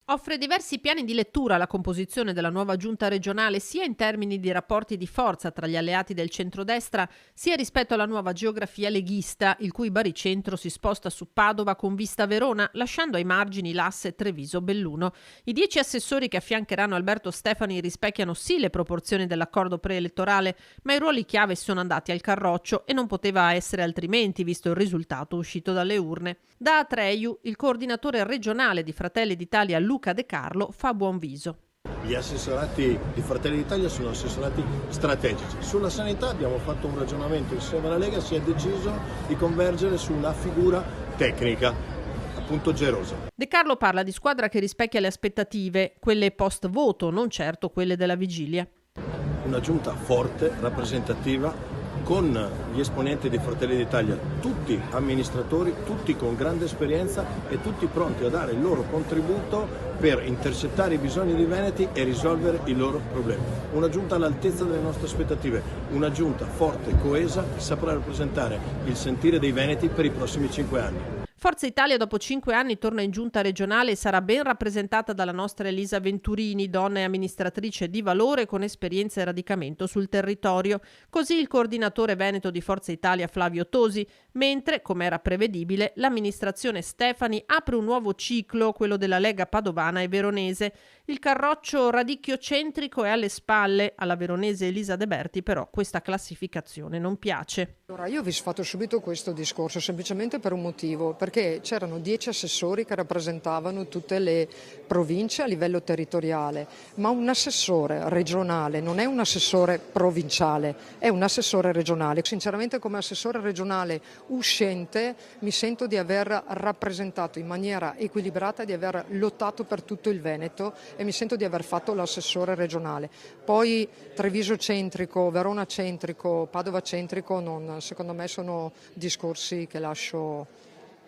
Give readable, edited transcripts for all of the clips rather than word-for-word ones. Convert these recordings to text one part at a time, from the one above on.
Offre diversi piani di lettura la composizione della nuova giunta regionale sia in termini di rapporti di forza tra gli alleati del centrodestra sia rispetto alla nuova geografia leghista, il cui baricentro si sposta su Padova con vista Verona, lasciando ai margini l'asse Treviso-Belluno. I 10 assessori che affiancheranno Alberto Stefani rispecchiano sì le proporzioni dell'accordo preelettorale, ma i ruoli chiave sono andati al carroccio e non poteva essere altrimenti visto il risultato uscito dalle urne. Da Atreiu, il coordinatore regionale di Fratelli d'Italia Luca De Carlo fa buon viso. Gli assessorati di Fratelli d'Italia sono assessorati strategici. Sulla sanità abbiamo fatto un ragionamento insieme alla Lega, si è deciso di convergere su una figura tecnica, appunto Gerosa. De Carlo parla di squadra che rispecchia le aspettative, quelle post voto, non certo quelle della vigilia. Una giunta forte, rappresentativa, con gli esponenti di Fratelli d'Italia, tutti amministratori, tutti con grande esperienza e tutti pronti a dare il loro contributo per intercettare i bisogni dei veneti e risolvere i loro problemi. Una giunta all'altezza delle nostre aspettative, una giunta forte, coesa, che saprà rappresentare il sentire dei veneti per i prossimi 5 anni. Forza Italia dopo 5 anni torna in giunta regionale e sarà ben rappresentata dalla nostra Elisa Venturini, donna e amministratrice di valore con esperienza e radicamento sul territorio. Così il coordinatore veneto di Forza Italia Flavio Tosi, mentre, come era prevedibile, l'amministrazione Stefani apre un nuovo ciclo, quello della Lega Padovana e Veronese. Il carroccio radicchiocentrico è alle spalle, alla veronese Elisa De Berti però questa classificazione non piace. Allora, io vi sfatto subito questo discorso semplicemente per un motivo, perché c'erano 10 assessori che rappresentavano tutte le province a livello territoriale, ma un assessore regionale non è un assessore provinciale, è un assessore regionale. Sinceramente come assessore regionale uscente mi sento di aver rappresentato in maniera equilibrata, di aver lottato per tutto il Veneto e mi sento di aver fatto l'assessore regionale. Poi Treviso centrico, Verona centrico, Padova centrico secondo me sono discorsi che lascio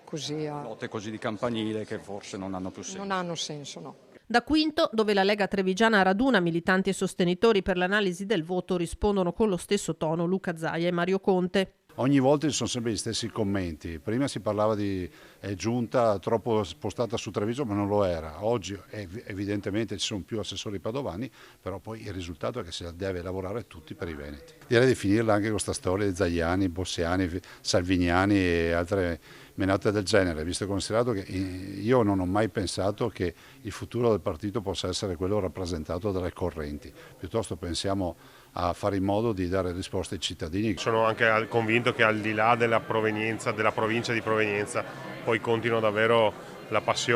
così a... Lotte così di campanile che forse non hanno più senso. Non hanno senso, no. Da Quinto, dove la Lega Trevigiana raduna militanti e sostenitori per l'analisi del voto, rispondono con lo stesso tono Luca Zaia e Mario Conte. Ogni volta ci sono sempre gli stessi commenti. Prima si parlava di giunta troppo spostata su Treviso, ma non lo era. Oggi evidentemente ci sono più assessori padovani, però poi il risultato è che si deve lavorare tutti per i veneti. Direi di finirla anche con questa storia di Zaiani, Bossiani, Salviniani e altre menate del genere, visto e considerato che io non ho mai pensato che il futuro del partito possa essere quello rappresentato dalle correnti. Piuttosto pensiamo a fare in modo di dare risposte ai cittadini. Sono anche convinto che al di là della provenienza, della provincia di provenienza, poi continua davvero la passione